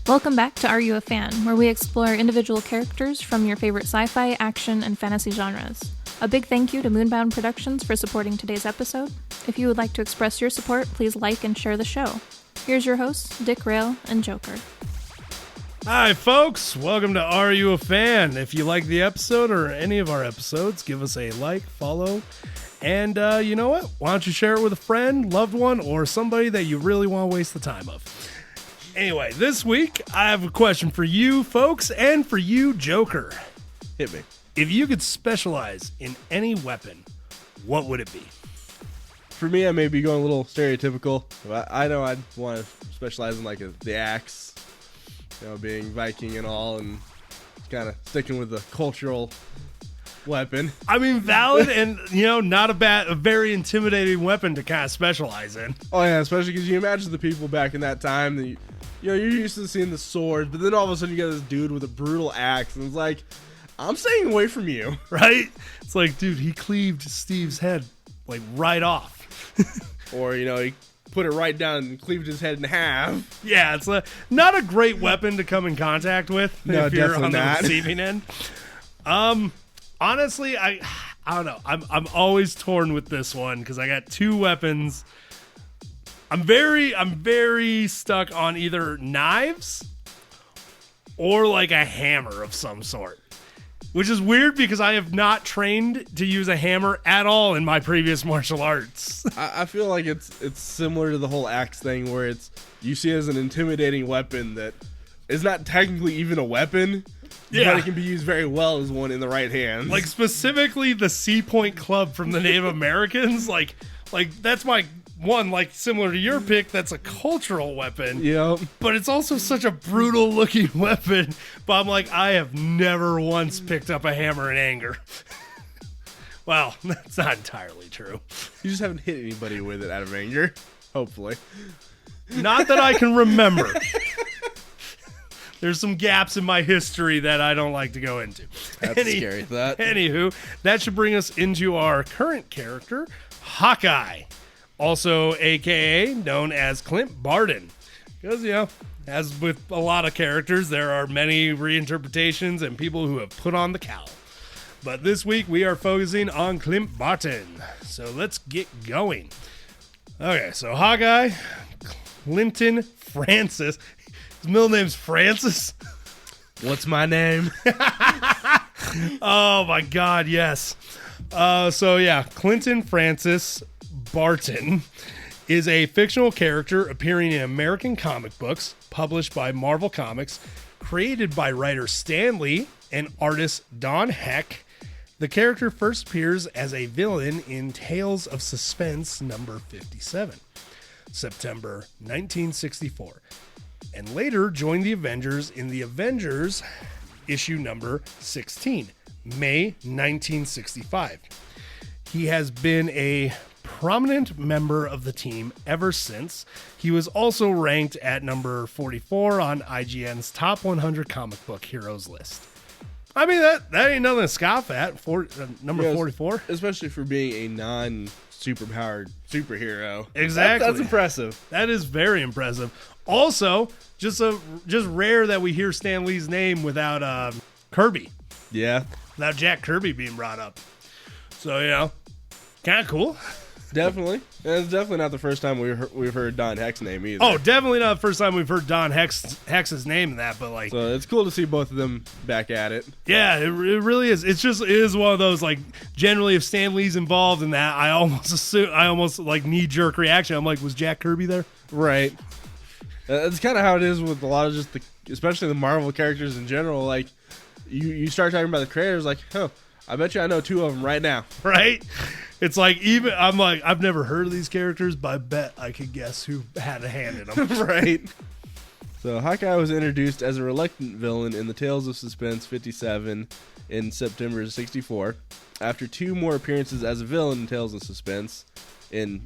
Welcome back to Are You a Fan, where we explore individual characters from your favorite sci-fi, action, and fantasy genres. A big thank you to MoonBound Productions for supporting today's episode. If you would like to express your support, please like and share the show. Here's your hosts, d-rael and Joker. Hi folks, welcome to Are You a Fan? If you like the episode or any of our episodes, give us a like, follow, and you know what? Why don't you share it with a friend, loved one, or somebody that you really want to waste the time of. Anyway, this week I have a question for you folks and for you, Joker. Hit me. If you could specialize in any weapon, what would it be? For me, I may be going a little stereotypical. But I know I'd want to specialize in the axe, being Viking and all, and kind of sticking with the cultural weapon. I mean, valid and, not a very intimidating weapon to kind of specialize in. Oh, yeah, especially because you imagine the people back in that time that, you're used to seeing the swords, but then all of a sudden you got this dude with a brutal axe, and it's like, I'm staying away from you. Right? It's like, dude, he cleaved Steve's head, right off. Or, he put it right down and cleaved his head in half. Yeah, it's not a great weapon to come in contact with if you're on the receiving end. Honestly, I don't know. I'm always torn with this one because I got two weapons. I'm very stuck on either knives or a hammer of some sort. Which is weird because I have not trained to use a hammer at all in my previous martial arts. I feel like it's similar to the whole axe thing where you see it as an intimidating weapon that is not technically even a weapon. Yeah. But it can be used very well as one in the right hands. Specifically the Sea Point Club from the Native Americans. That's my one, similar to your pick, that's a cultural weapon. Yep. But it's also such a brutal looking weapon. But I'm I have never once picked up a hammer in anger. Well, that's not entirely true. You just haven't hit anybody with it out of anger. Hopefully. Not that I can remember. There's some gaps in my history that I don't like to go into. That's a scary thought. Anywho, that should bring us into our current character, Hawkeye. Also, a.k.a. known as Clint Barton. Because, as with a lot of characters, there are many reinterpretations and people who have put on the cowl. But this week, we are focusing on Clint Barton. So let's get going. Okay, so Hawkeye, Clinton Francis. His middle name's Francis. What's my name? Oh, my God, yes. Clinton Francis Barton is a fictional character appearing in American comic books published by Marvel Comics, created by writer Stan Lee and artist Don Heck. The character first appears as a villain in Tales of Suspense number 57, September 1964, and later joined the Avengers in the Avengers issue number 16, May 1965. He has been a prominent member of the team ever since. He was also ranked at number 44 on IGN's top 100 comic book heroes list. I mean, that ain't nothing to scoff at. Number 44. Especially for being a non-superpowered superhero. Exactly. That's impressive. That is very impressive. Also, just rare that we hear Stan Lee's name without Kirby. Yeah. Without Jack Kirby being brought up. So, kind of cool. Definitely. And it's definitely not the first time we've heard Don Heck's name either. Oh, definitely not the first time we've heard Don Heck's name in that, but So it's cool to see both of them back at it. Yeah, it really is. It is one of those, generally if Stan Lee's involved in that, I almost knee-jerk reaction. I'm was Jack Kirby there? Right. That's kind of how it is with a lot of especially the Marvel characters in general. You start talking about the creators, I bet you I know two of them right now. Right? It's I've never heard of these characters, but I bet I could guess who had a hand in them. Right. So Hawkeye was introduced as a reluctant villain in the Tales of Suspense 57 in September 64. After two more appearances as a villain in Tales of Suspense in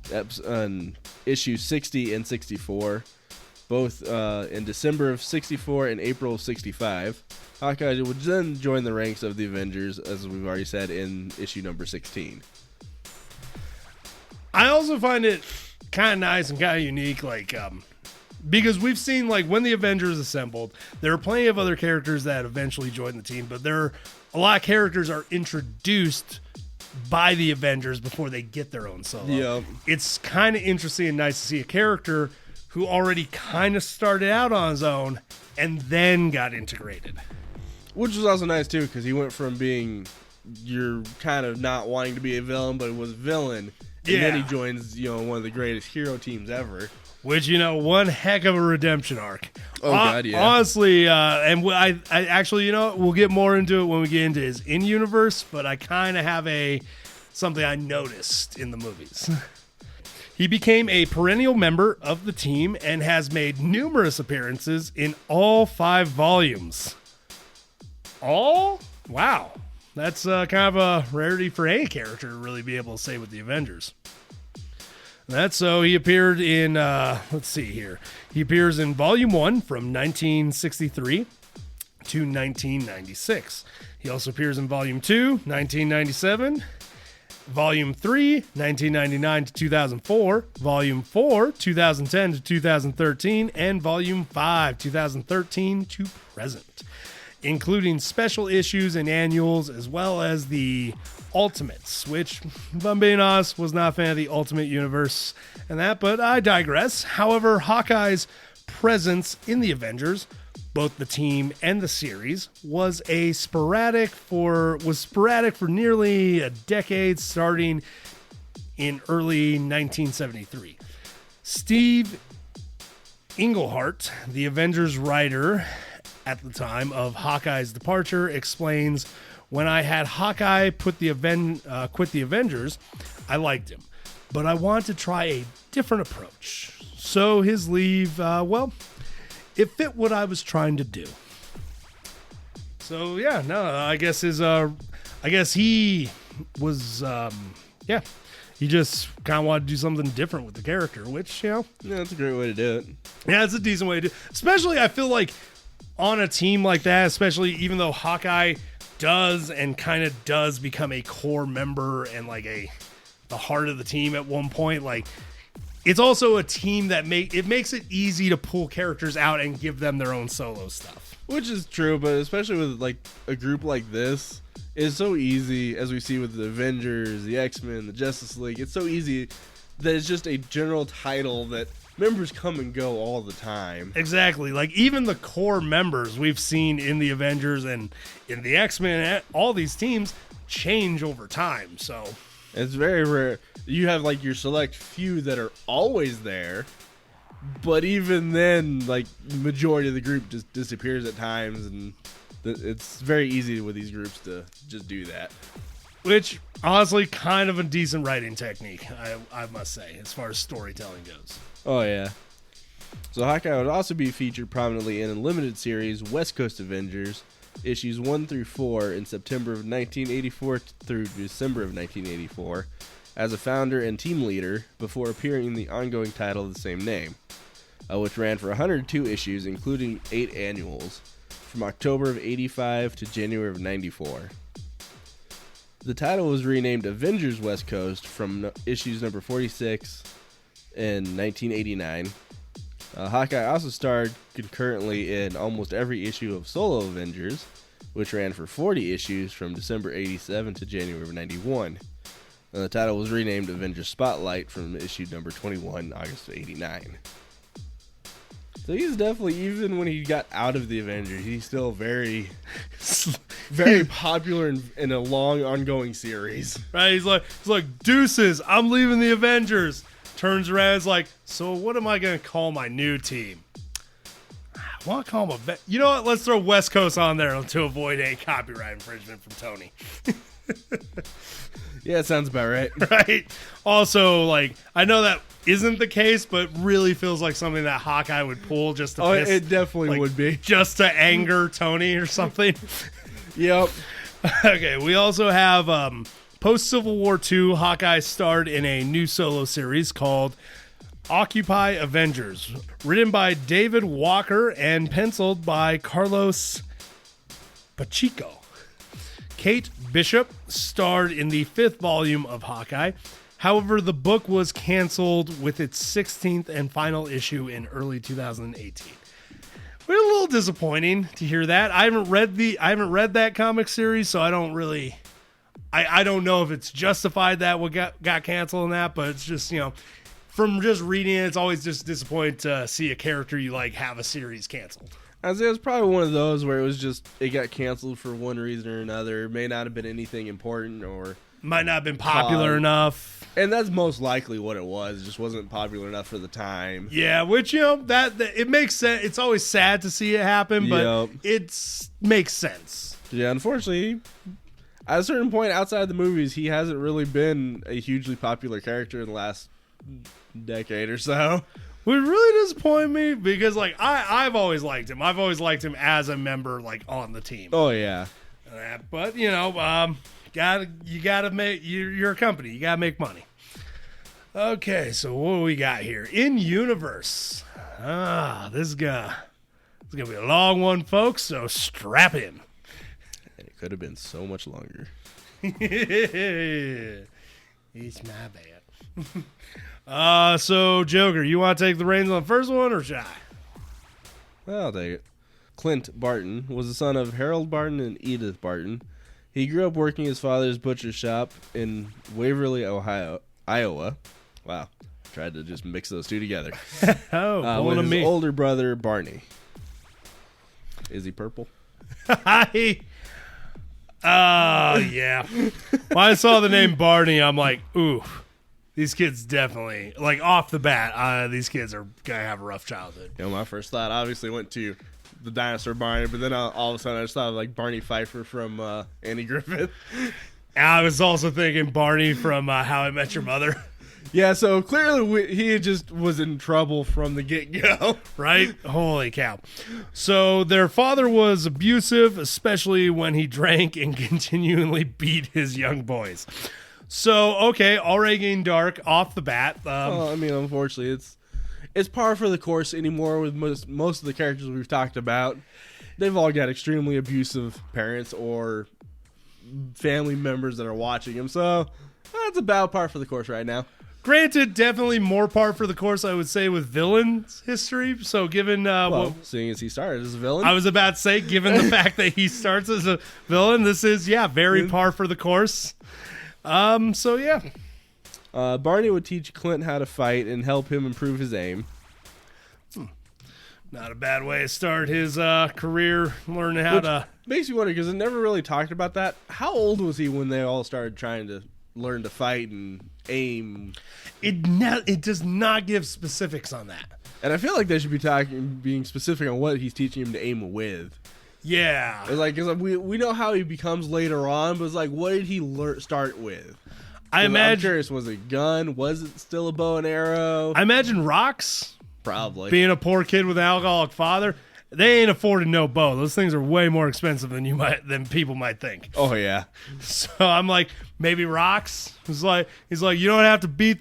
issues 60 and 64, both in December of 64 and April of 65, Hawkeye would then join the ranks of the Avengers, as we've already said, in issue number 16. I also find it kind of nice and kind of unique, Because we've seen, like, when the Avengers assembled, there are plenty of other characters that eventually joined the team, but a lot of characters are introduced by the Avengers before they get their own solo. Yep. It's kind of interesting and nice to see a character who already kind of started out on his own and then got integrated. Which was also nice, too, because he went from being, you're kind of not wanting to be a villain, but was a villain. And then he joins, one of the greatest hero teams ever. Which, one heck of a redemption arc. Oh, God, yeah. Honestly, and I actually, we'll get more into it when we get into his in-universe, but I kind of have something I noticed in the movies. He became a perennial member of the team and has made numerous appearances in all 5 volumes. All? Wow. That's kind of a rarity for any character to really be able to say with the Avengers. That's so he appeared in, let's see here. He appears in Volume 1 from 1963 to 1996. He also appears in Volume 2, 1997, Volume 3, 1999 to 2004, Volume 4, 2010 to 2013, and Volume 5, 2013 to present, including special issues and annuals, as well as the Ultimates, which, if I'm being honest, was not a fan of the Ultimate Universe and that, but I digress. However, Hawkeye's presence in the Avengers, both the team and the series, was sporadic for nearly a decade, starting in early 1973. Steve Englehart, the Avengers writer at the time of Hawkeye's departure, explains, "When I had Hawkeye quit the Avengers, I liked him, but I wanted to try a different approach. So his leave, it fit what I was trying to do." So yeah, no, I guess he was, he just kind of wanted to do something different with the character, which, yeah, that's a great way to do it. Yeah, it's a decent way to do it. Especially, I feel like on a team like that, especially even though Hawkeye does become a core member and like the heart of the team at one point, like, it's also a team that makes it easy to pull characters out and give them their own solo stuff. Which is true, but especially with like a group like this, it's so easy, as we see with the Avengers, the X-Men, the Justice League, it's so easy that it's just a general title that members come and go all the time. Exactly. Like, even the core members we've seen in the Avengers and in the X-Men, all these teams change over time. So it's very rare. You have like your select few that are always there, but even then, like, the majority of the group just disappears at times, and it's very easy with these groups to just do that. Which, honestly, kind of a decent writing technique, I must say, as far as storytelling goes. Oh, yeah. So Hawkeye would also be featured prominently in a limited series, West Coast Avengers, issues 1 through 4 in September of 1984 through December of 1984, as a founder and team leader, before appearing in the ongoing title of the same name, which ran for 102 issues, including 8 annuals, from October of 85 to January of 94. The title was renamed Avengers West Coast from issues number 46 in 1989. Hawkeye also starred concurrently in almost every issue of Solo Avengers, which ran for 40 issues from December 87 to January of 91. And the title was renamed Avengers Spotlight from issue number 21, August of 89. So he's definitely, even when he got out of the Avengers, he's still very, very popular in a long ongoing series. Right? He's like, deuces, I'm leaving the Avengers. Turns around, is like, so what am I going to call my new team? I want to call them you know what? Let's throw West Coast on there to avoid a copyright infringement from Tony. Yeah, it sounds about right. Right? Also, like, I know that isn't the case, but really feels like something that Hawkeye would pull just to piss. It definitely would be. Just to anger Tony or something. Yep. Okay, we also have post-Civil War II, Hawkeye starred in a new solo series called Occupy Avengers, written by David Walker and penciled by Carlos Pacheco. Kate Bishop starred in the 5th volume of Hawkeye. However, the book was canceled with its 16th and final issue in early 2018. We're a little disappointing to hear that. I haven't read that comic series, so I don't really I don't know if it's justified that what got canceled in that, but it's just, from just reading it, it's always just disappointing to see a character you like have a series canceled. I'd say it's probably one of those where it got canceled for one reason or another. It may not have been anything important or might not have been popular enough. And that's most likely what it was. It just wasn't popular enough for the time. Yeah, which, that it makes sense. It's always sad to see it happen, but it makes sense. Yeah, unfortunately, at a certain point outside the movies, he hasn't really been a hugely popular character in the last decade or so. Would really disappoint me because, I've always liked him. I've always liked him as a member, on the team. Oh, yeah. But, you gotta make, you're a company. You gotta make money. Okay, so what do we got here? In universe. This is gonna be a long one, folks, so strap in. And it could have been so much longer. It's my bad. So, Joker, you want to take the reins on the first one, or should I? Well, I'll take it. Clint Barton was the son of Harold Barton and Edith Barton. He grew up working his father's butcher shop in Waverly, Iowa. Wow. Tried to just mix those two together. With his older brother, Barney. Is he purple? Yeah. When I saw the name Barney, I'm like, ooh. These kids definitely, off the bat, these kids are going to have a rough childhood. My first thought obviously went to the dinosaur Barney, but then all of a sudden I just thought of Barney Pfeiffer from Andy Griffith. I was also thinking Barney from How I Met Your Mother. Yeah, so clearly he just was in trouble from the get-go. Right? Holy cow. So their father was abusive, especially when he drank and continually beat his young boys. So, okay, already getting dark off the bat. Unfortunately, it's par for the course anymore with most of the characters we've talked about. They've all got extremely abusive parents or family members that are watching them. So, that's about par for the course right now. Granted, definitely more par for the course, I would say, with villains history. So, given... seeing as he started as a villain. I was about to say, given the fact that he starts as a villain, this is, very par for the course. Yeah. Barney would teach Clint how to fight and help him improve his aim. Not a bad way to start his career, learning how to... Makes you wonder, because it never really talked about that. How old was he when they all started trying to learn to fight and aim? It does not give specifics on that. And I feel like they should be being specific on what he's teaching him to aim with. Yeah. It's we know how he becomes later on, but it's what did he start with? I'm curious, was it gun? Was it still a bow and arrow? I imagine rocks. Probably. Being a poor kid with an alcoholic father, they ain't affording no bow. Those things are way more expensive than people might think. Oh yeah. So I'm like, maybe rocks. He's like, you don't have to be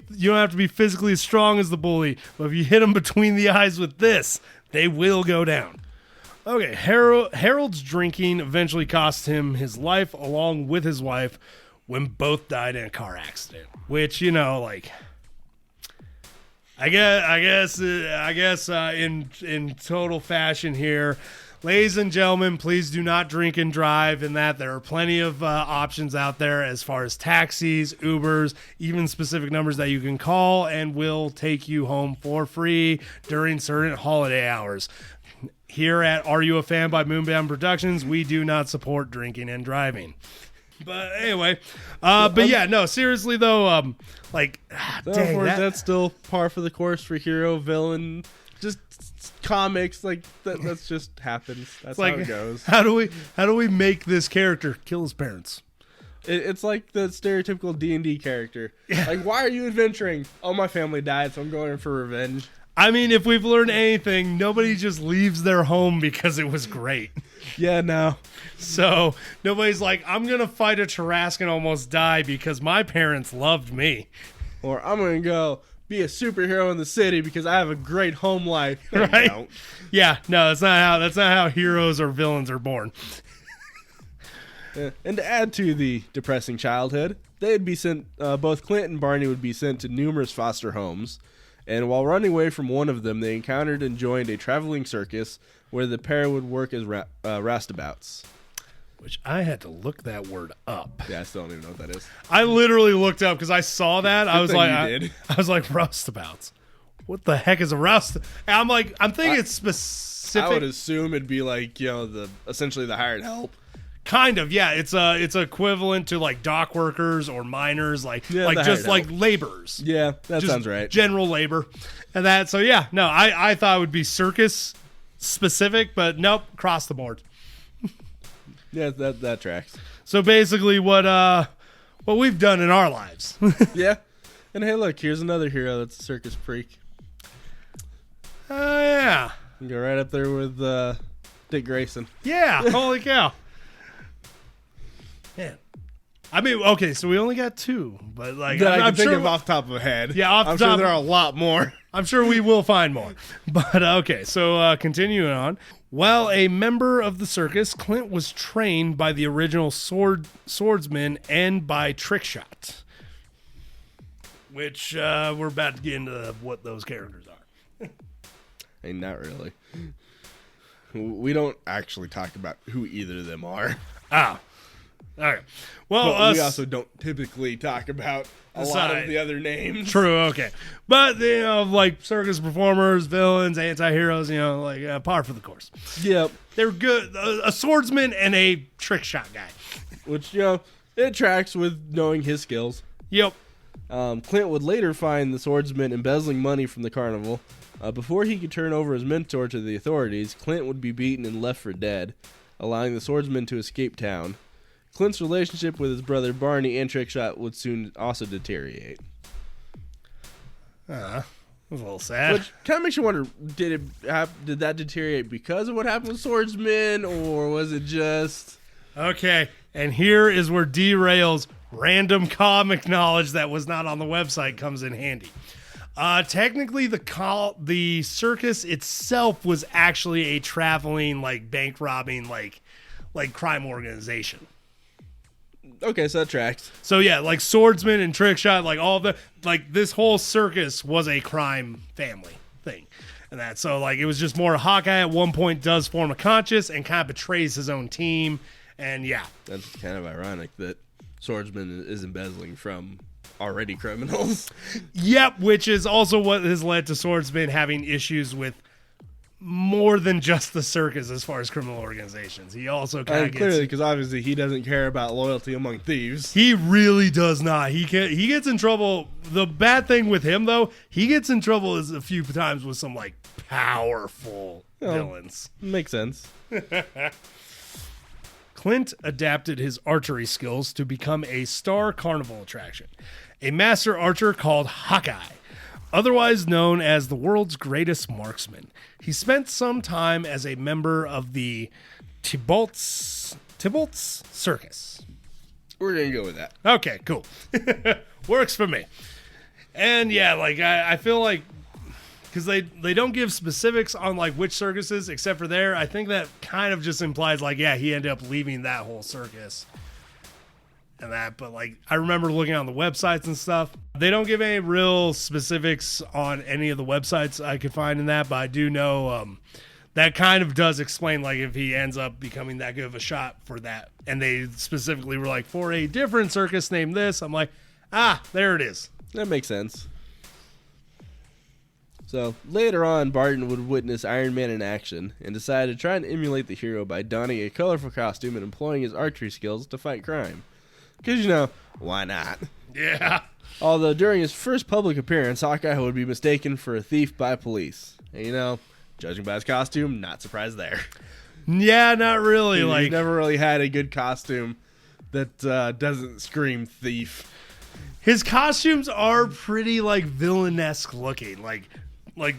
physically as strong as the bully, but if you hit them between the eyes with this, they will go down. Okay, Harold's drinking eventually cost him his life along with his wife when both died in a car accident. Which, I guess in total fashion here, ladies and gentlemen, please do not drink and drive. In that there are plenty of options out there as far as taxis, Ubers, even specific numbers that you can call and will take you home for free during certain holiday hours. Here at Are You a Fan by MoonBound Productions, we do not support drinking and driving. But anyway, seriously though, that's still par for the course for hero, villain, just comics. That's just happens. That's how it goes. How do we make this character kill his parents? It's like the stereotypical D&D character. Yeah. Why are you adventuring? Oh, my family died, so I'm going in for revenge. I mean, if we've learned anything, nobody just leaves their home because it was great. Yeah, no. So nobody's like, I'm going to fight a Tarrasque and almost die because my parents loved me. Or I'm going to go be a superhero in the city because I have a great home life. Right? Don't. Yeah, no, that's not how heroes or villains are born. And to add to the depressing childhood, they'd be sent. Both Clint and Barney would be sent to numerous foster homes, and while running away from one of them, they encountered and joined a traveling circus where the pair would work as roustabouts. Which I had to look that word up. Yeah, I still don't even know what that is. I literally looked up because I saw that. I was like, you did. roustabouts. What the heck is a roust? And I'm thinking it's specific. I would assume it'd be like, essentially the hired help. Kind of, yeah. It's equivalent to like dock workers or miners, like just like laborers. Yeah, that just sounds right. General labor, and that. So yeah, no, I thought it would be circus specific, but nope, across the board. Yeah, that tracks. So basically, what we've done in our lives. Yeah, and hey, look, here's another hero that's a circus freak. Oh yeah, You go right up there with Dick Grayson. Yeah, holy cow. Man. I mean, okay, so we only got two, but like that I can think sure of off the top of my head. Yeah, I'm sure there are a lot more. I'm sure we will find more. But okay, so continuing on. While a member of the circus, Clint was trained by the original swordsman and by Trickshot, which we're about to get into what those characters are. Hey, not really. We don't actually talk about who either of them are. Ah. All right. Well, but we also don't typically talk about a lot of the other names. True. Okay. But, like circus performers, villains, anti-heroes, like par for the course. Yep. They're good. A swordsman and a trick shot guy. Which, it tracks with knowing his skills. Yep. Clint would later find the swordsman embezzling money from the carnival. Before he could turn over his mentor to the authorities, Clint would be beaten and left for dead, allowing the swordsman to escape town. Clint's relationship with his brother Barney and Trickshot would soon also deteriorate. It was a little sad. Which kind of makes you wonder, did that deteriorate because of what happened with Swordsman, or was it just... Okay, and here is where d-rael's random comic knowledge that was not on the website comes in handy. Technically, the circus itself was actually a traveling, like, bank robbing, like crime organization. Okay, so that tracks. So yeah, like swordsman and trickshot, like this whole circus was a crime family thing, and that. So like it was just more Hawkeye at one point does form a conscience and kind of betrays his own team, and yeah, that's kind of ironic that swordsman is embezzling from already criminals. Yep, which is also what has led to swordsman having issues with more than just the circus as far as criminal organizations. He also kind of clearly, because obviously he doesn't care about loyalty among thieves. He really does not. He gets in trouble. The bad thing with him, though, he gets in trouble a few times with some like powerful villains. Makes sense. Clint adapted his archery skills to become a star carnival attraction, a master archer called Hawkeye, otherwise known as the world's greatest marksman. He spent some time as a member of the Thunderbolts circus. We're going to go with that. Okay, cool. Works for me. And yeah, like I feel like because they don't give specifics on like which circuses except for there, I think that kind of just implies like, yeah, he ended up leaving that whole circus. And that, but like I remember looking on the websites and stuff. They don't give any real specifics on any of the websites I could find in that, but I do know that kind of does explain like if he ends up becoming that good of a shot for that. And they specifically were like, for a different circus named this. I'm like, there it is. That makes sense. So later on, Barton would witness Iron Man in action and decide to try and emulate the hero by donning a colorful costume and employing his archery skills to fight crime. Because, why not? Yeah. Although during his first public appearance, Hawkeye would be mistaken for a thief by police. And, judging by his costume, not surprised there. Yeah, not really. He's never really had a good costume that doesn't scream thief. His costumes are pretty, villain-esque looking. Like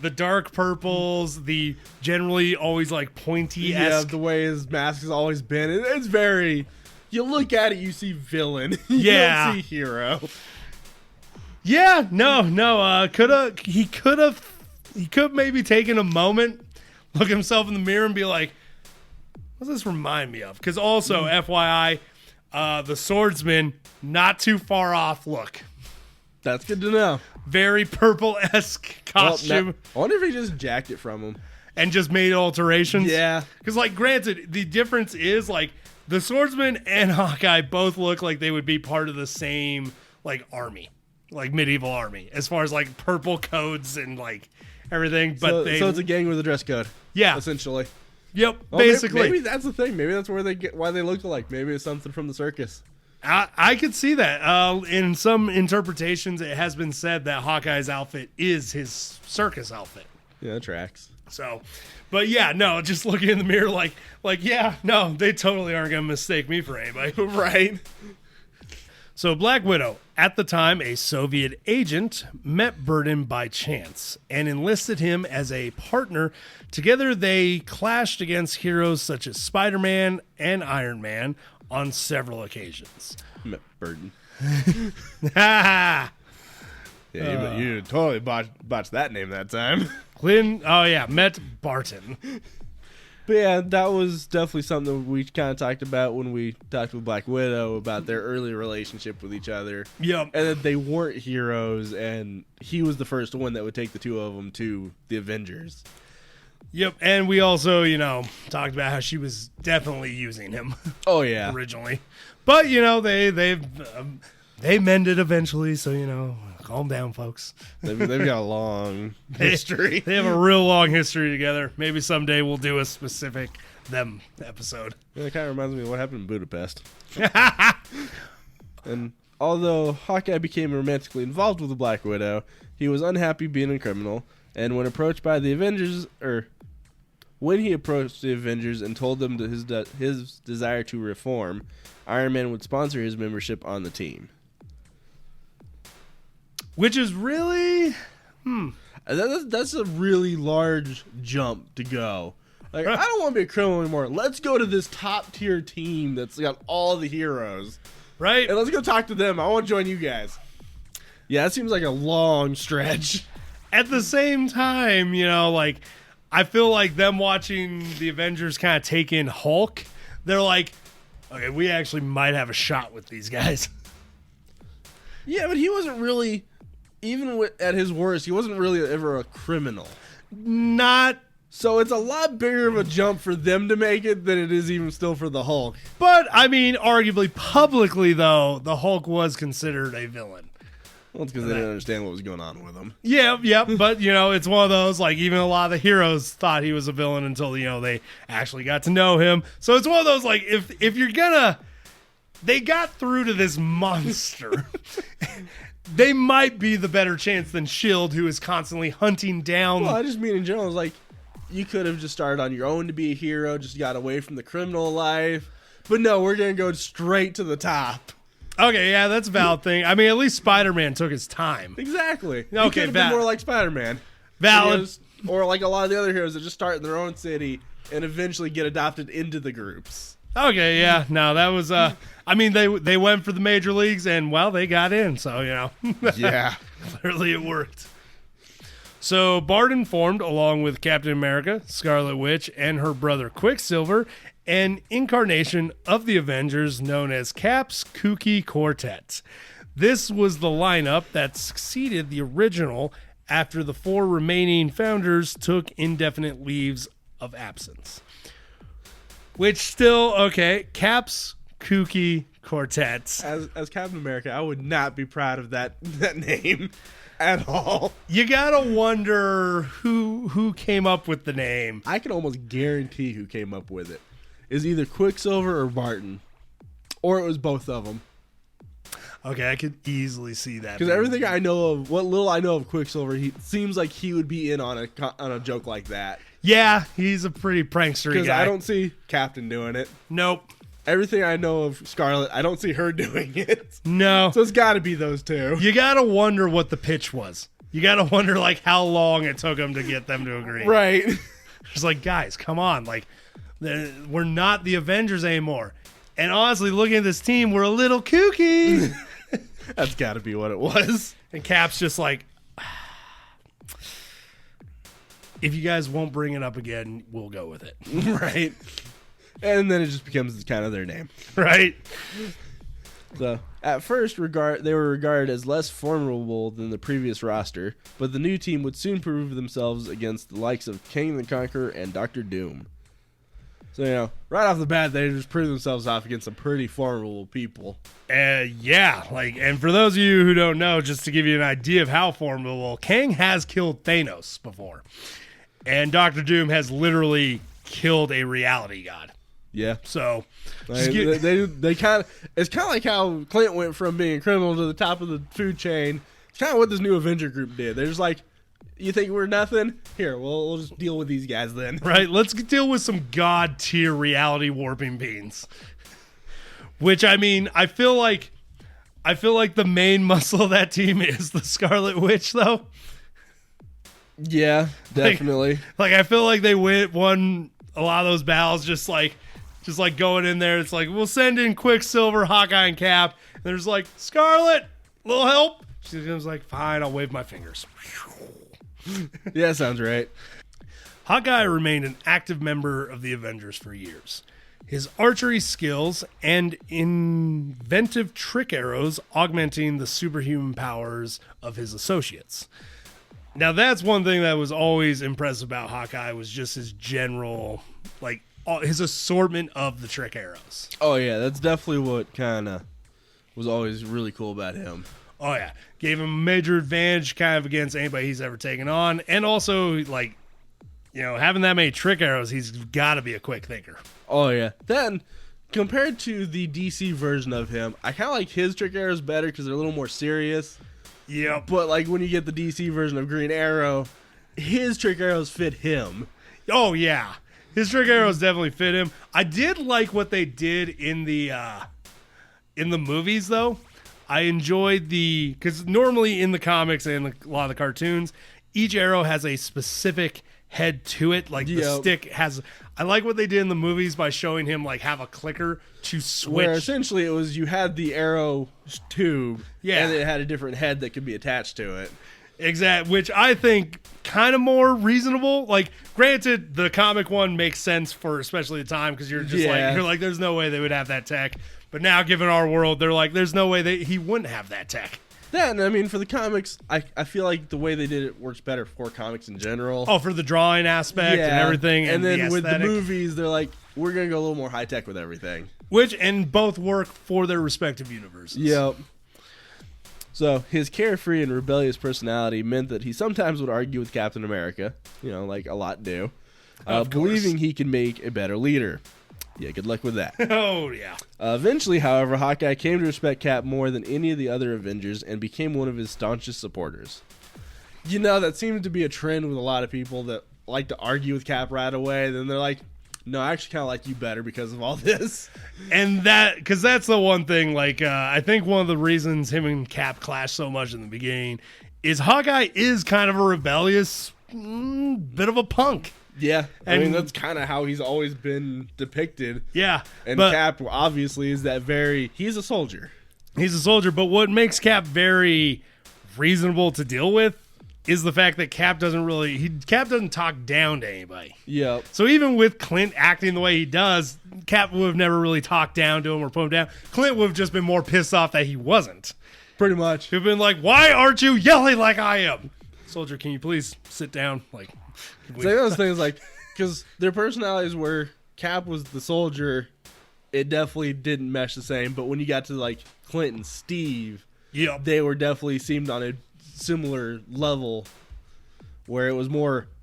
the dark purples, the generally always, pointy-esque. Yeah, the way his mask has always been. It's very... You look at it, you see villain. You don't see hero. Yeah, no. He could have maybe taken a moment, look himself in the mirror, and be like, "What does this remind me of?" Because also, FYI, The swordsman, not too far off look. That's good to know. Very purple-esque costume. I wonder if he just jacked it from him. And just made alterations? Yeah. Because, like, granted, the difference is, like, the swordsman and Hawkeye both look like they would be part of the same, like, army. Like, medieval army. As far as, like, purple codes and, like, everything. But so it's a gang with a dress code. Yeah. Essentially. Yep, Well, basically. Maybe that's the thing. Maybe that's why they look alike. Maybe it's something from the circus. I could see that. In some interpretations, it has been said that Hawkeye's outfit is his circus outfit. Yeah, that tracks. So, but yeah, no, just looking in the mirror like, yeah, no, they totally aren't going to mistake me for anybody. Right. So Black Widow, at the time a Soviet agent, met Burton by chance and enlisted him as a partner. Together they clashed against heroes such as Spider-Man and Iron Man on several occasions. Met Burton. Ha! Yeah, you totally botched that name that time. Met Barton. But yeah, that was definitely something we kind of talked about when we talked with Black Widow about their early relationship with each other. Yep. And that they weren't heroes, and he was the first one that would take the two of them to the Avengers. Yep, and we also, talked about how she was definitely using him. Oh yeah, originally, but they mended eventually. So calm down, folks. They've got a long history. They have a real long history together. Maybe someday we'll do a specific them episode. Yeah, it kind of reminds me of what happened in Budapest. And although Hawkeye became romantically involved with the Black Widow, he was unhappy being a criminal. And when approached by the Avengers, when he approached the Avengers and told them that his desire to reform, Iron Man would sponsor his membership on the team. Which is really... That's a really large jump to go. Like, I don't want to be a criminal anymore. Let's go to this top-tier team that's got all the heroes. Right? And let's go talk to them. I want to join you guys. Yeah, it seems like a long stretch. At the same time, I feel like them watching the Avengers kind of take in Hulk, they're like, okay, we actually might have a shot with these guys. Yeah, but he wasn't really, even at his worst, he wasn't really ever a criminal. Not. So it's a lot bigger of a jump for them to make it than it is even still for the Hulk. But, arguably, publicly, though, the Hulk was considered a villain. Well, it's because they didn't understand what was going on with him. Yeah, but, it's one of those, like, even a lot of the heroes thought he was a villain until, they actually got to know him. So it's one of those, like, if you're gonna... They got through to this monster. They might be the better chance than S.H.I.E.L.D., who is constantly hunting down... Well, I just mean in general, it's like, you could have just started on your own to be a hero, just got away from the criminal life. But no, we're going to go straight to the top. Okay, yeah, that's a valid thing. At least Spider-Man took his time. Exactly. Okay, he could have been more like Spider-Man. Valid. Or like a lot of the other heroes that just start in their own city and eventually get adopted into the groups. Okay, yeah. No, that was... they went for the major leagues and, well, they got in. So, Yeah. Clearly it worked. So Barton formed, along with Captain America, Scarlet Witch, and her brother Quicksilver, an incarnation of the Avengers known as Cap's Kooky Quartet. This was the lineup that succeeded the original after the four remaining founders took indefinite leaves of absence. Which still, okay, Cap's Kooky Quartet. As Captain America, I would not be proud of that name at all. You gotta wonder who came up with the name. I can almost guarantee who came up with it. Is either Quicksilver or Barton. Or it was both of them. Okay, I could easily see that. Because everything I know of, what little I know of Quicksilver, he seems like he would be in on a joke like that. Yeah, he's a pretty prankster guy. Because I don't see Captain doing it. Nope. Everything I know of Scarlet, I don't see her doing it. No. So it's got to be those two. You got to wonder what the pitch was. You got to wonder, like, how long it took them to get them to agree. Right. It's like, guys, come on. Like, we're not the Avengers anymore. And honestly, looking at this team, we're a little kooky. That's got to be what it was. And Cap's just like, if you guys won't bring it up again, we'll go with it. Right. And then it just becomes kind of their name. Right. So, at first, they were regarded as less formidable than the previous roster, but the new team would soon prove themselves against the likes of King the Conqueror and Dr. Doom. So, right off the bat, they just proved themselves off against some pretty formidable people. And for those of you who don't know, just to give you an idea of how formidable, Kang has killed Thanos before. And Dr. Doom has literally killed a reality god. Yeah. So they kind of, it's kind of like how Clint went from being a criminal to the top of the food chain. It's kind of what this new Avenger group did. They're just like, you think we're nothing? Here, we'll just deal with these guys then. Right. Let's deal with some god tier reality warping beings. Which, I mean, I feel like the main muscle of that team is the Scarlet Witch, though. Yeah, definitely. Like I feel like they won a lot of those battles just like going in there. It's like, we'll send in Quicksilver, Hawkeye, and Cap. And there's like, Scarlet, little help. She was like, fine, I'll wave my fingers. Yeah, sounds right. Hawkeye remained an active member of the Avengers for years. His archery skills and inventive trick arrows augmenting the superhuman powers of his associates. Now, that's one thing that was always impressive about Hawkeye was just his general, his assortment of the trick arrows. Oh, yeah, that's definitely what kind of was always really cool about him. Oh, yeah. Gave him a major advantage kind of against anybody he's ever taken on. And also, having that many trick arrows, he's got to be a quick thinker. Oh, yeah. Then, compared to the DC version of him, I kind of like his trick arrows better because they're a little more serious. Yeah. But, when you get the DC version of Green Arrow, his trick arrows fit him. Oh, yeah. His trick arrows definitely fit him. I did like what they did in the movies, though. I enjoyed because normally in the comics and a lot of the cartoons, each arrow has a specific head to it. The stick has... I like what they did in the movies by showing him have a clicker to switch. Where essentially it was you had the arrow tube, yeah, and it had a different head that could be attached to it. Exactly, which I think kind of more reasonable. Granted, the comic one makes sense for especially the time because you're just you're like, there's no way they would have that tech. But now, given our world, they're like, there's no way he wouldn't have that tech. Yeah, and I mean, for the comics, I feel like the way they did it works better for comics in general. Oh, for the drawing aspect and everything. And then with the movies, they're like, we're going to go a little more high-tech with everything. And both work for their respective universes. Yep. So, his carefree and rebellious personality meant that he sometimes would argue with Captain America, like a lot do, believing he can make a better leader. Yeah, good luck with that. Oh, yeah. Eventually, however, Hawkeye came to respect Cap more than any of the other Avengers and became one of his staunchest supporters. That seems to be a trend with a lot of people that like to argue with Cap right away. Then they're like, no, I actually kind of like you better because of all this. And because that's the one thing, I think one of the reasons him and Cap clashed so much in the beginning is Hawkeye is kind of a rebellious bit of a punk. Yeah, I mean, that's kind of how he's always been depicted. Yeah. And Cap, obviously, is he's a soldier. He's a soldier, but what makes Cap very reasonable to deal with is the fact that Cap doesn't talk down to anybody. Yep. So even with Clint acting the way he does, Cap would have never really talked down to him or put him down. Clint would have just been more pissed off that he wasn't. Pretty much. He'd been like, why aren't you yelling like I am? Soldier, can you please sit down? It's those things because their personalities were Cap was the soldier, it definitely didn't mesh the same. But when you got to Clint and Steve, yep, they were definitely seemed on a similar level where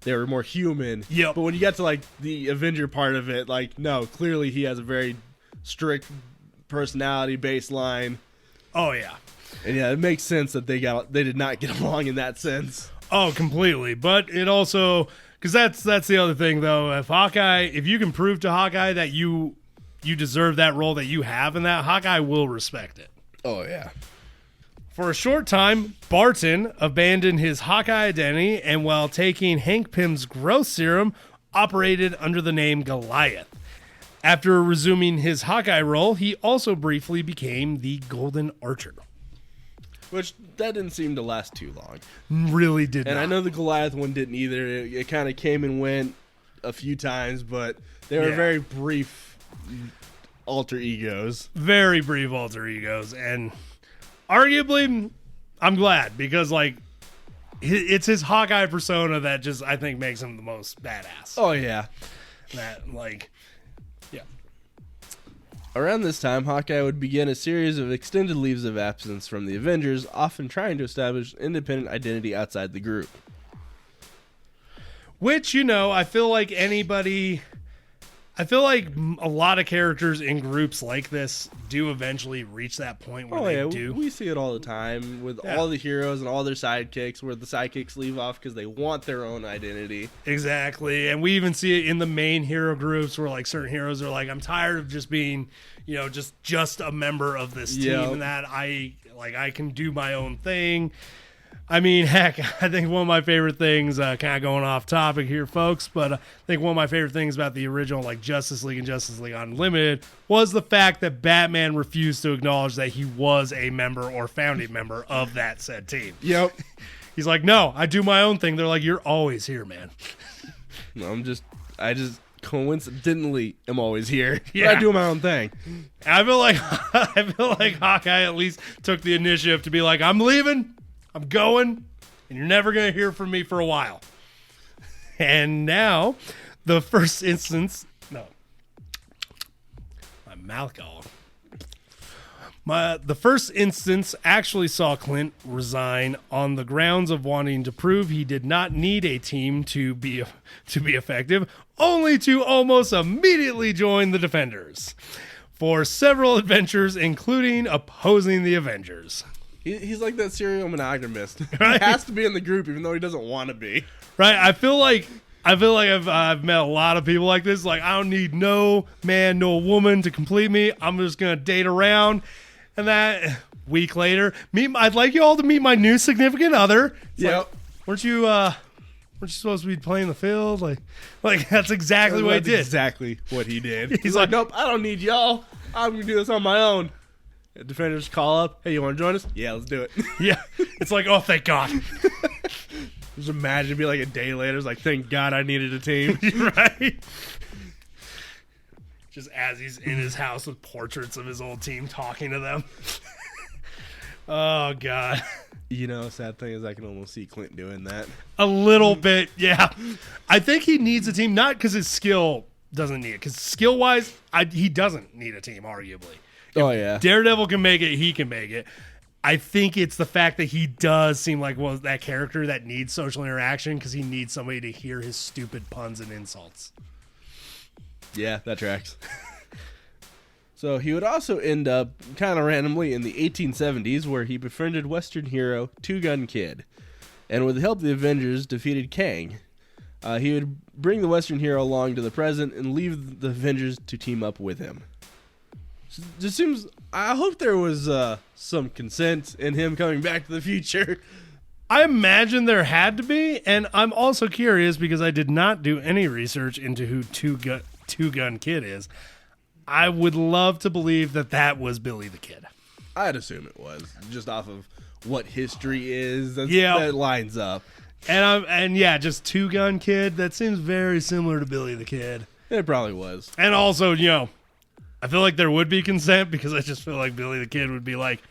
they were more human. Yep. But when you got to the Avenger part of it, no, clearly he has a very strict personality baseline. Oh yeah. And yeah, it makes sense that they did not get along in that sense. Oh, completely. But it also, because that's the other thing though. If you can prove to Hawkeye that you deserve that role that you have in that, Hawkeye will respect it. Oh yeah. For a short time, Barton abandoned his Hawkeye identity and while taking Hank Pym's growth serum, operated under the name Goliath. After resuming his Hawkeye role, he also briefly became the Golden Archer. Which, that didn't seem to last too long. Really did and not. I know the Goliath one didn't either. It kind of came and went a few times, but they were very brief alter egos. Very brief alter egos. And arguably, I'm glad because, like, it's his Hawkeye persona that just, I think, makes him the most badass. Oh, yeah. That, like, yeah. Around this time, Hawkeye would begin a series of extended leaves of absence from the Avengers, often trying to establish independent identity outside the group. Which, you know, I feel like a lot of characters in groups like this do eventually reach that point where they do. We see it all the time with all the heroes and all their sidekicks, where the sidekicks leave off because they want their own identity. Exactly. And we even see it in the main hero groups where, like, certain heroes are like, I'm tired of just being, you know, just a member of this team, and that I can do my own thing. I mean, heck, I think one of my favorite things, kind of going off topic here, folks, but I think one of my favorite things about the original, like, Justice League and Justice League Unlimited was the fact that Batman refused to acknowledge that he was a member or founding member of that said team. Yep. He's like, no, I do my own thing. They're like, you're always here, man. No, I just coincidentally am always here. Yeah. But I do my own thing. I feel like Hawkeye at least took the initiative to be like, I'm leaving. I'm going, and you're never going to hear from me for a while. And now, the first instance... No. My mouth gone. The first instance actually saw Clint resign on the grounds of wanting to prove he did not need a team to be effective, only to almost immediately join the Defenders for several adventures, including opposing the Avengers. He's like that serial monogamist. Right? He has to be in the group even though he doesn't want to be. Right? I feel like I've met a lot of people like this. Like, I don't need no man, no woman to complete me. I'm just gonna date around, and that week later, I'd like you all to meet my new significant other. Yep. Like, weren't you supposed to be playing the field? Like that's exactly what he did. Exactly what he did. He's like, nope, I don't need y'all. I'm gonna do this on my own. Defenders call up, hey, you want to join us? Yeah, let's do it. Yeah. It's like, oh, thank God. Just imagine it'd be like a day later. It's like, thank God I needed a team. Right? Just as he's in his house with portraits of his old team talking to them. Oh, God. You know, sad thing is I can almost see Clint doing that. A little bit, yeah. I think he needs a team, not because his skill doesn't need it. Because skill-wise, he doesn't need a team, arguably. Oh, yeah. Daredevil can make it, he can make it. I think it's the fact that he does seem like that character that needs social interaction because he needs somebody to hear his stupid puns and insults. Yeah, that tracks. So he would also end up kind of randomly in the 1870s where he befriended Western hero Two Gun Kid, and with the help of the Avengers defeated Kang. He would bring the Western hero along to the present and leave the Avengers to team up with him. Just seems. I hope there was some consent in him coming back to the future. I imagine there had to be, and I'm also curious because I did not do any research into who Two Gun Kid is. I would love to believe that was Billy the Kid. I'd assume it was just off of what history is. Yeah, that lines up. And yeah, just Two Gun Kid. That seems very similar to Billy the Kid. It probably was. And also, you know, I feel like there would be consent because I just feel like Billy the Kid would be like,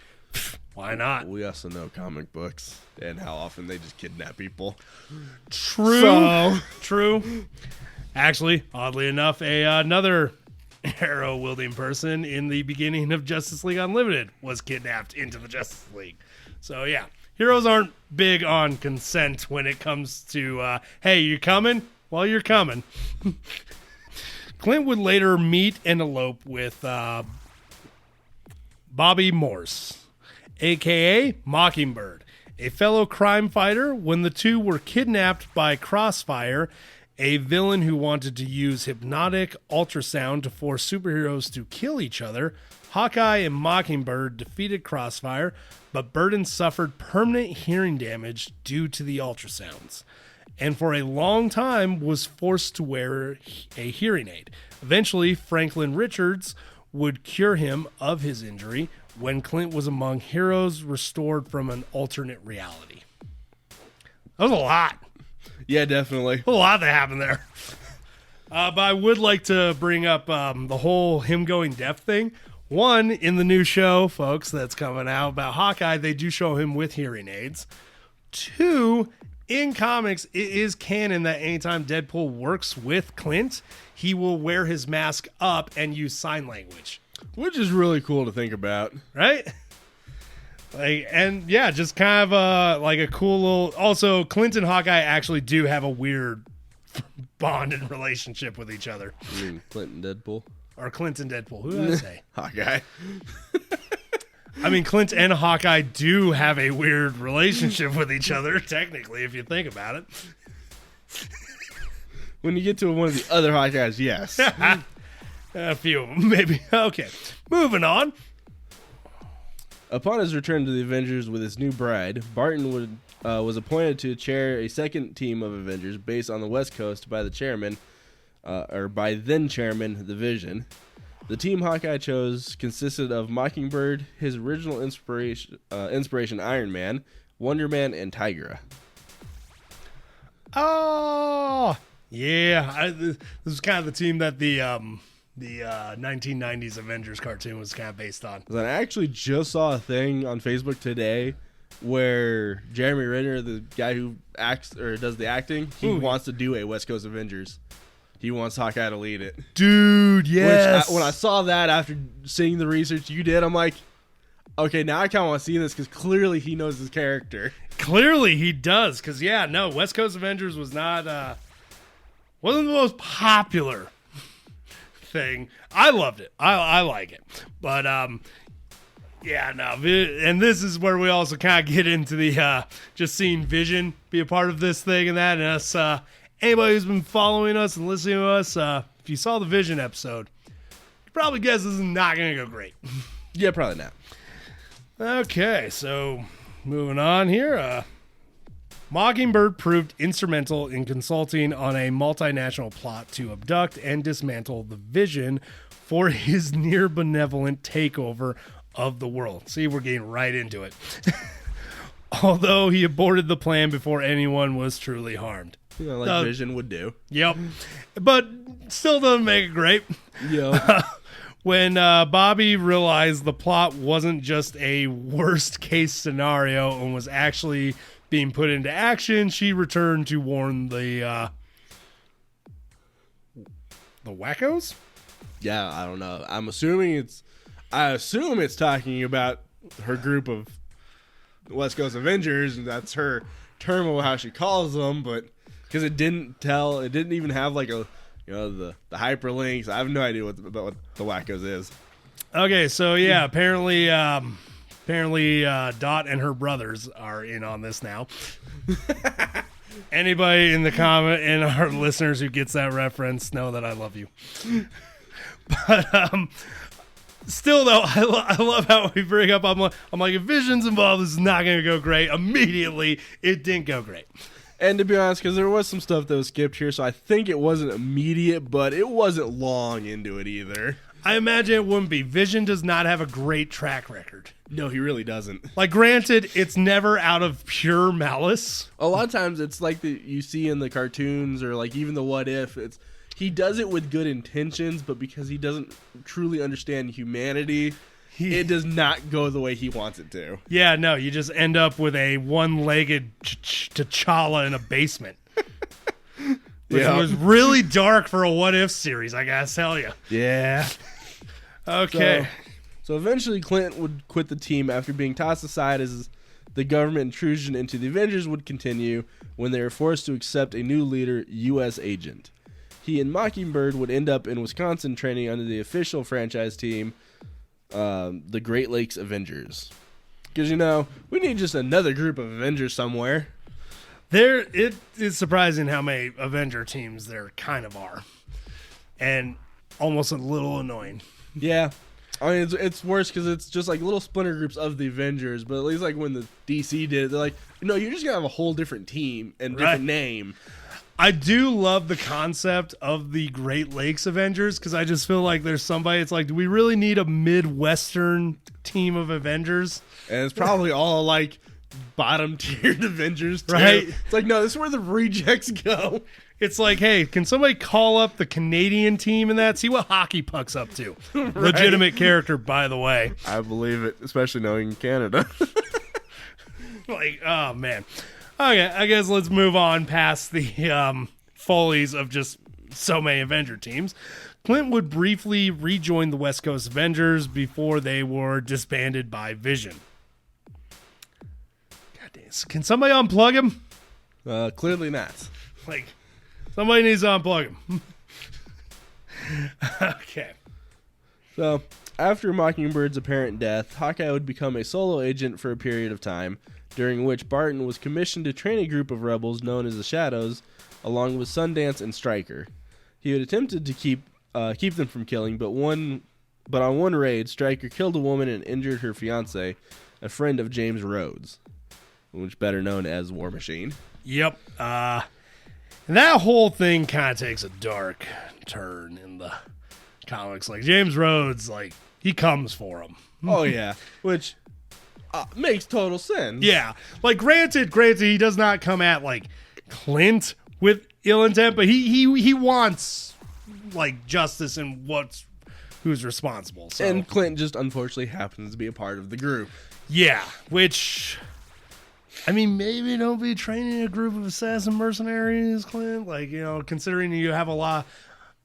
why not? We also know comic books and how often they just kidnap people. True. Actually, oddly enough, another arrow-wielding person in the beginning of Justice League Unlimited was kidnapped into the Justice League. So, yeah. Heroes aren't big on consent when it comes to, hey, you coming? Well, you're coming. Clint would later meet and elope with Bobby Morse, a.k.a. Mockingbird, a fellow crime fighter when the two were kidnapped by Crossfire, a villain who wanted to use hypnotic ultrasound to force superheroes to kill each other. Hawkeye and Mockingbird defeated Crossfire, but Burden suffered permanent hearing damage due to the ultrasounds, and for a long time was forced to wear a hearing aid. Eventually, Franklin Richards would cure him of his injury when Clint was among heroes restored from an alternate reality. That was a lot. Yeah, definitely. A lot that happened there. But I would like to bring up the whole him going deaf thing. One, in the new show, folks, that's coming out about Hawkeye, they do show him with hearing aids. Two, in comics, it is canon that anytime Deadpool works with Clint, he will wear his mask up and use sign language. Which is really cool to think about. Right? Just kind of like a cool little... Also, Clint and Hawkeye actually do have a weird bond and relationship with each other. You mean Clint and Deadpool? Or Clint and Deadpool. Who did I say? Hawkeye. I mean, Clint and Hawkeye do have a weird relationship with each other, technically, if you think about it. When you get to one of the other Hawkeyes, yes. A few of them, maybe. Okay, moving on. Upon his return to the Avengers with his new bride, Barton was appointed to chair a second team of Avengers based on the West Coast by the chairman, by then chairman, the Vision. The team Hawkeye chose consisted of Mockingbird, his original inspiration Iron Man, Wonder Man, and Tigra. Oh, yeah. This is kind of the team that the 1990s Avengers cartoon was kind of based on. I actually just saw a thing on Facebook today where Jeremy Renner, the guy who acts or does the acting, he wants to do a West Coast Avengers. He wants Hawkeye to lead it. Dude, yes. When I saw that after seeing the research you did, I'm like, okay, now I kind of want to see this because clearly he knows his character. Clearly he does, because, West Coast Avengers was not, wasn't the most popular thing. I loved it. I like it. But, and this is where we also kind of get into the, just seeing Vision be a part of this thing and that, and us, anybody who's been following us and listening to us, if you saw the Vision episode, you probably guess this is not going to go great. Yeah, probably not. Okay, so moving on here. Mockingbird proved instrumental in consulting on a multinational plot to abduct and dismantle the Vision for his near-benevolent takeover of the world. See, we're getting right into it. Although he aborted the plan before anyone was truly harmed. Like Vision would do. Yep. But still doesn't make it great. Yep. When Bobby realized the plot wasn't just a worst-case scenario and was actually being put into action, she returned to warn the wackos? Yeah, I don't know. I assume it's talking about her group of West Coast Avengers, and that's her term of how she calls them, but because it didn't even have like a, the hyperlinks. I have no idea what the wackos is. Okay, so yeah, apparently Dot and her brothers are in on this now. Anybody in the comment and our listeners who gets that reference know that I love you. But still though, I love how we bring up. I'm like, if Vision's involved, this is not going to go great. Immediately, it didn't go great. And to be honest, because there was some stuff that was skipped here, so I think it wasn't immediate, but it wasn't long into it either. I imagine it wouldn't be. Vision does not have a great track record. No, he really doesn't. Like, granted, it's never out of pure malice. A lot of times it's like you see in the cartoons or like even the What If, he does it with good intentions, but because he doesn't truly understand humanity, it does not go the way he wants it to. Yeah, no, you just end up with a one-legged T'Challa in a basement. Which was really dark for a What If series, I gotta tell you. Yeah. Okay. So eventually Clint would quit the team after being tossed aside as the government intrusion into the Avengers would continue when they were forced to accept a new leader, U.S. agent. He and Mockingbird would end up in Wisconsin training under the official franchise team, the Great Lakes Avengers. Because, we need just another group of Avengers somewhere. It is surprising how many Avenger teams there kind of are. And almost a little annoying. Yeah. I mean, it's worse because it's just like little splinter groups of the Avengers, but at least like when the DC did it, they're like, no, you're just going to have a whole different team and different name. I do love the concept of the Great Lakes Avengers because I just feel like there's somebody, it's like, do we really need a Midwestern team of Avengers? And it's probably all like bottom-tiered Avengers, too. Right? It's like, no, this is where the rejects go. It's like, hey, can somebody call up the Canadian team in that? See what Hockey Puck's up to. Right. Legitimate character, by the way. I believe it, especially knowing Canada. Like, oh, man. Okay, I guess let's move on past the follies of just so many Avenger teams. Clint would briefly rejoin the West Coast Avengers before they were disbanded by Vision. God damn. Can somebody unplug him? Clearly not. Like, somebody needs to unplug him. Okay. So, after Mockingbird's apparent death, Hawkeye would become a solo agent for a period of time, during which Barton was commissioned to train a group of rebels known as the Shadows, along with Sundance and Stryker. He had attempted to keep them from killing, but on one raid, Stryker killed a woman and injured her fiancé, a friend of James Rhodes, which better known as War Machine. Yep. And that whole thing kind of takes a dark turn in the comics. Like, James Rhodes, like, he comes for him. Oh, yeah. Which makes total sense. Yeah. Like, granted, he does not come at, like, Clint with ill intent, but he wants, like, justice and who's responsible. So. And Clint just unfortunately happens to be a part of the group. Yeah, which, I mean, maybe don't be training a group of assassin mercenaries, Clint. Like, you know, considering you have a lot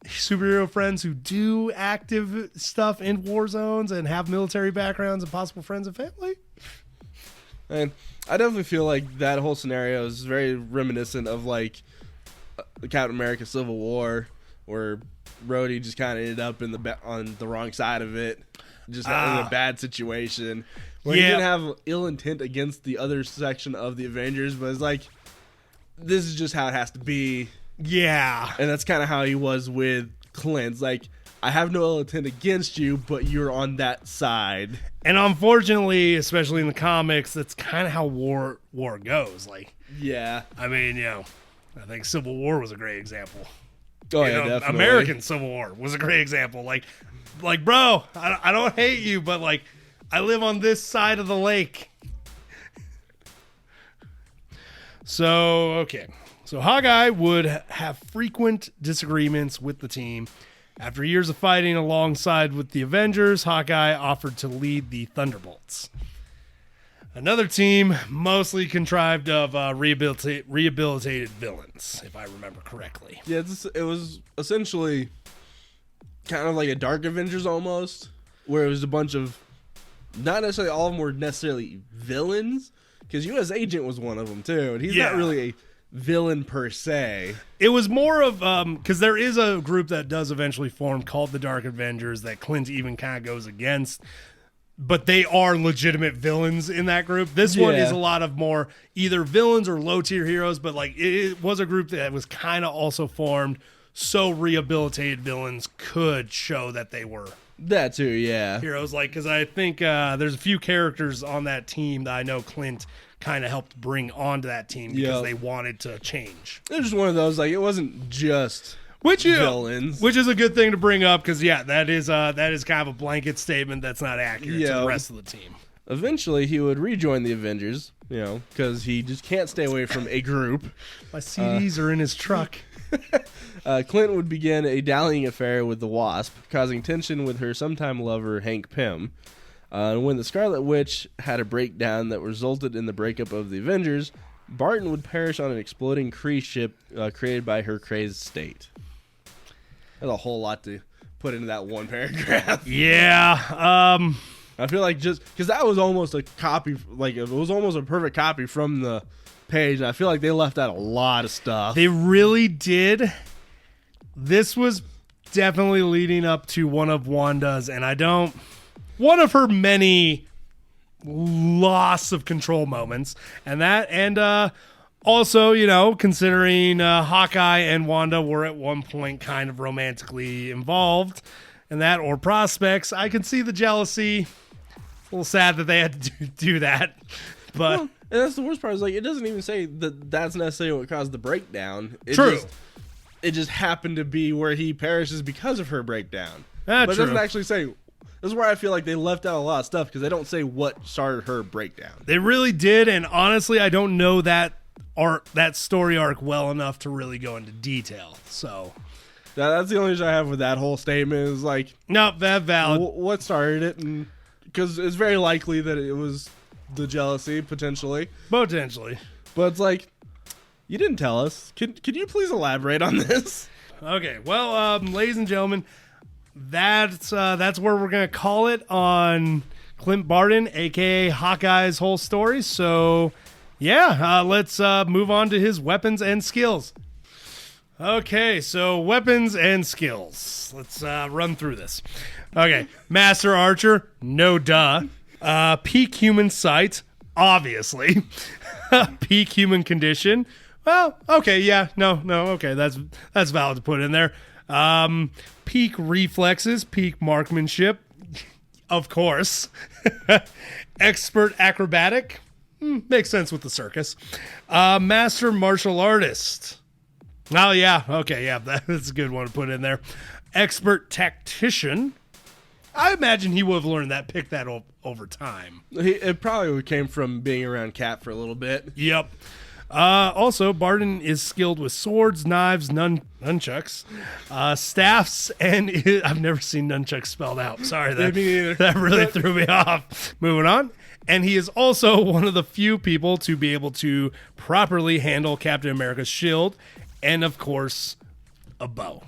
of superhero friends who do active stuff in war zones and have military backgrounds and possible friends and family. And I definitely feel like that whole scenario is very reminiscent of, like, the Captain America Civil War, where Rhodey just kind of ended up on the wrong side of it, just in a bad situation. Where he didn't have ill intent against the other section of the Avengers, but it's like, this is just how it has to be. Yeah. And that's kind of how he was with Clint. It's like, I have no ill intent against you, but you're on that side. And unfortunately, especially in the comics, that's kind of how war goes. Like, yeah. I mean, you know, I think Civil War was a great example. Oh, yeah, definitely. American Civil War was a great example. Like, bro, I don't hate you, but, like, I live on this side of the lake. So, okay. So Hawkeye would have frequent disagreements with the team. After years of fighting alongside with the Avengers, Hawkeye offered to lead the Thunderbolts. Another team mostly contrived of rehabilitated villains, if I remember correctly. Yeah, it was essentially kind of like a Dark Avengers almost, where it was a bunch of, not necessarily all of them were necessarily villains, because U.S. Agent was one of them too, and he's not really a villain per se. It was more of, because there is a group that does eventually form called the Dark Avengers that Clint even kind of goes against. But they are legitimate villains in that group. This one is a lot of more either villains or low-tier heroes, but like it was a group that was kind of also formed so rehabilitated villains could show that they were that too, yeah. heroes. Like, because I think there's a few characters on that team that I know Clint kind of helped bring onto that team because they wanted to change. It was just one of those, like, it wasn't just villains. Which is a good thing to bring up because, that is kind of a blanket statement that's not accurate to the rest of the team. Eventually, he would rejoin the Avengers, because he just can't stay away from a group. My CDs are in his truck. Clint would begin a dallying affair with the Wasp, causing tension with her sometime lover, Hank Pym. When the Scarlet Witch had a breakdown that resulted in the breakup of the Avengers, Barton would perish on an exploding Kree ship created by her crazed state. That's a whole lot to put into that one paragraph. Yeah. I feel like just because that was almost a copy, like it was almost a perfect copy from the page. And I feel like they left out a lot of stuff. They really did. This was definitely leading up to one of Wanda's, and one of her many loss of control moments, and also, considering Hawkeye and Wanda were at one point kind of romantically involved in that, or prospects, I can see the jealousy. It's a little sad that they had to do that, but and that's the worst part. Is like it doesn't even say that that's necessarily what caused the breakdown. It just happened to be where he perishes because of her breakdown. But it doesn't actually say. This is where I feel like they left out a lot of stuff because they don't say what started her breakdown. They really did, and honestly, I don't know that that story arc well enough to really go into detail. So that's the only issue I have with that whole statement is like, no, that valid. What started it? And because it's very likely that it was the jealousy, potentially. But it's like, you didn't tell us. Could you please elaborate on this? Okay, well, ladies and gentlemen, that's where we're gonna call it on Clint Barton, aka Hawkeye's whole story. So, yeah, let's move on to his weapons and skills. Okay, so weapons and skills. Let's run through this. Okay, Master Archer, no duh. Peak human sight, obviously. Peak human condition. Well, okay, yeah, no, okay, that's valid to put in there. Peak reflexes, peak marksmanship, of course. Expert acrobatic, makes sense with the circus. Master martial artist. Oh, yeah, okay, yeah, that's a good one to put in there. Expert tactician. I imagine he would have learned that, picked that over time. It probably came from being around Cap for a little bit. Yep. Also, Barton is skilled with swords, knives, nunchucks, staffs, and I've never seen nunchucks spelled out. Sorry, that really threw me off. Moving on. And he is also one of the few people to be able to properly handle Captain America's shield and, of course, a bow.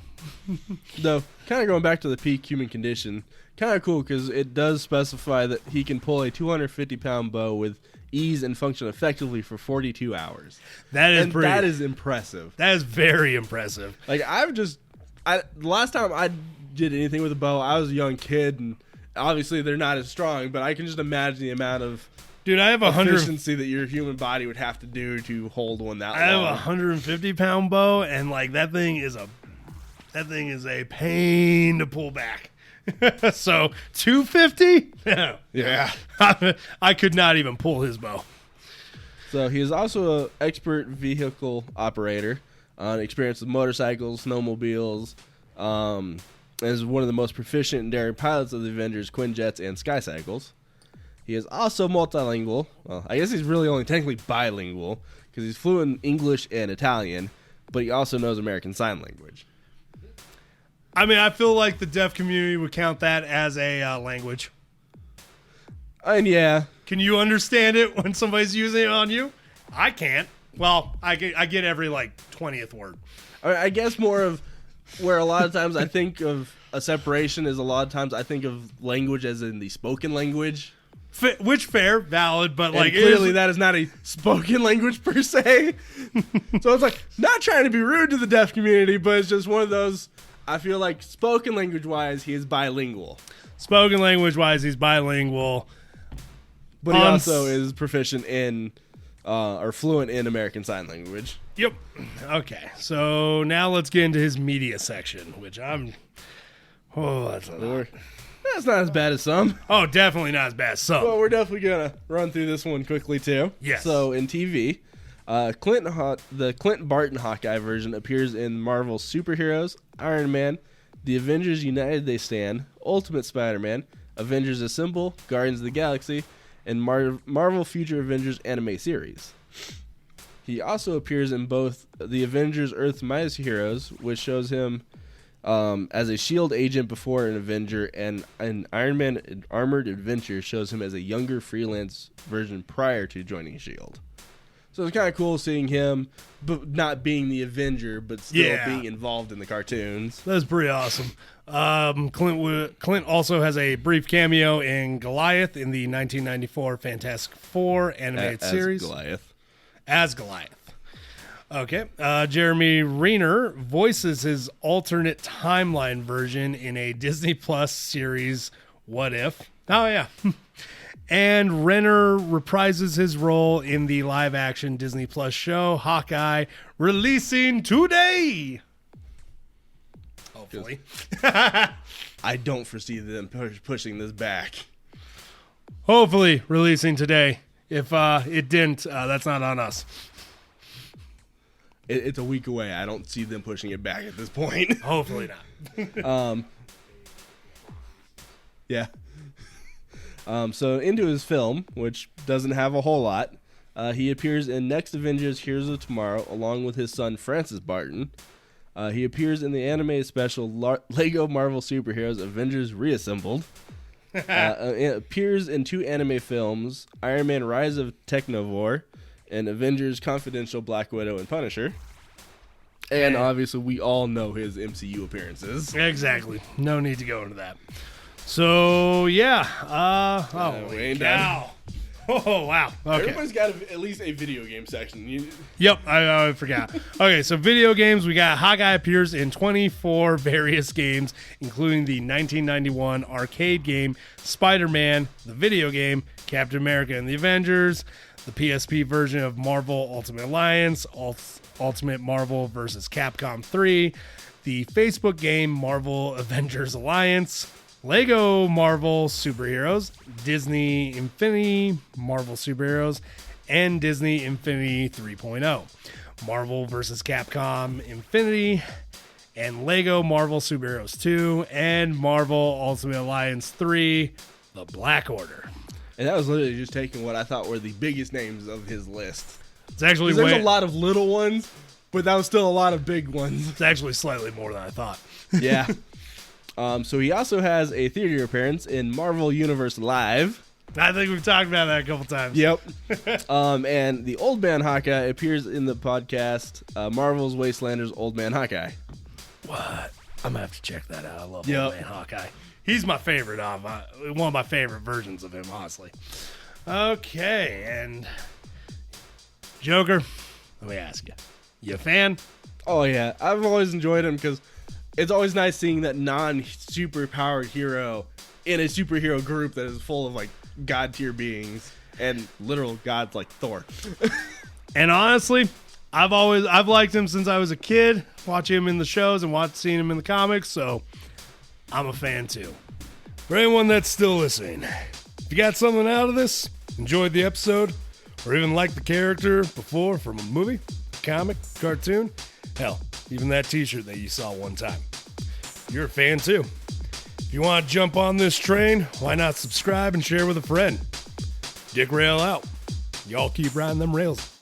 Though, kind of going back to the peak human condition, kind of cool because it does specify that he can pull a 250-pound bow with ease and function effectively for 42 hours. That is impressive. That is very impressive. Like, the last time I did anything with a bow, I was a young kid, and obviously they're not as strong, but I can just imagine the amount of I have efficiency that your human body would have to do to hold one that long. I have a 150-pound bow, and like that thing is a pain to pull back. So 250? Yeah. I could not even pull his bow. So he is also an expert vehicle operator, experienced with motorcycles, snowmobiles, and is one of the most proficient and daring pilots of the Avengers, Quinjets, and Skycycles. He is also multilingual. Well, I guess he's really only technically bilingual because he's fluent in English and Italian, but he also knows American Sign Language. I mean, I feel like the deaf community would count that as a language. And yeah. Can you understand it when somebody's using it on you? I can't. Well, I get every, 20th word. I guess more of where a lot of times I think of a separation is a lot of times I think of language as in the spoken language. Which fair, valid, but and clearly that is not a spoken language per se. So it's not trying to be rude to the deaf community, but it's just one of those. I feel like spoken language wise, he is bilingual. Spoken language wise, he's bilingual, but he also is proficient in or fluent in American Sign Language. Yep. Okay, so now let's get into his media section, which that's a lot. That's not as bad as some. Oh, definitely not as bad as some. Well, we're definitely going to run through this one quickly, too. Yes. So, in TV, the Clint Barton Hawkeye version appears in Marvel's Superheroes, Iron Man, The Avengers United They Stand, Ultimate Spider-Man, Avengers Assemble, Guardians of the Galaxy, and Marvel Future Avengers anime series. He also appears in both the Avengers Earth's Mightiest Heroes, which shows him as a S.H.I.E.L.D. agent before an Avenger, and an Iron Man Armored Adventure shows him as a younger freelance version prior to joining S.H.I.E.L.D. So it's kind of cool seeing him, but not being the Avenger, but still being involved in the cartoons. That's pretty awesome. Clint also has a brief cameo in Goliath in the 1994 Fantastic Four animated series. As Goliath. Okay. Jeremy Renner voices his alternate timeline version in a Disney Plus series, What If? Oh, yeah. And Renner reprises his role in the live-action Disney Plus show, Hawkeye, releasing today. Hopefully. I don't foresee them pushing this back. Hopefully releasing today. If it didn't, that's not on us. It's a week away. I don't see them pushing it back at this point. Hopefully not. Yeah. So into his film, which doesn't have a whole lot. He appears in Next Avengers Heroes of Tomorrow along with his son Francis Barton. He appears in the anime special Lego Marvel Superheroes Avengers Reassembled. It appears in 2 anime films, Iron Man Rise of Technovore and Avengers Confidential Black Widow and Punisher. And obviously we all know his MCU appearances. Exactly. No need to go into that. So, yeah. Wayne cow. Oh, wow. Okay. Everybody's got at least a video game section. Yep, I forgot. Okay, so video games, we got Hawkeye appears in 24 various games, including the 1991 arcade game Spider-Man, the video game Captain America and the Avengers, the PSP version of Marvel Ultimate Alliance, Ultimate Marvel vs. Capcom 3, the Facebook game Marvel Avengers Alliance, Lego Marvel Superheroes, Disney Infinity Marvel Superheroes, and Disney Infinity 3.0, Marvel vs. Capcom Infinity, and Lego Marvel Superheroes 2, and Marvel Ultimate Alliance 3, The Black Order. And that was literally just taking what I thought were the biggest names of his list. It's actually there's a lot of little ones, but that was still a lot of big ones. It's actually slightly more than I thought. Yeah. So he also has a theater appearance in Marvel Universe Live. I think we've talked about that a couple times. Yep. And the Old Man Hawkeye appears in the podcast Marvel's Wastelanders Old Man Hawkeye. What? I'm going to have to check that out. I love Old Man Hawkeye. He's my favorite one of my favorite versions of him, honestly. Okay, and Joker, let me ask you. You a fan? Oh, yeah. I've always enjoyed him because it's always nice seeing that non-super powered hero in a superhero group that is full of, like, god-tier beings and literal gods like Thor. And honestly, I've liked him since I was a kid, watching him in the shows and seeing him in the comics, so I'm a fan too. For anyone that's still listening, if you got something out of this, enjoyed the episode, or even liked the character before from a movie, comic, cartoon, hell, even that t-shirt that you saw one time, you're a fan too. If you want to jump on this train, why not subscribe and share with a friend? d-rael out. Y'all keep riding them rails.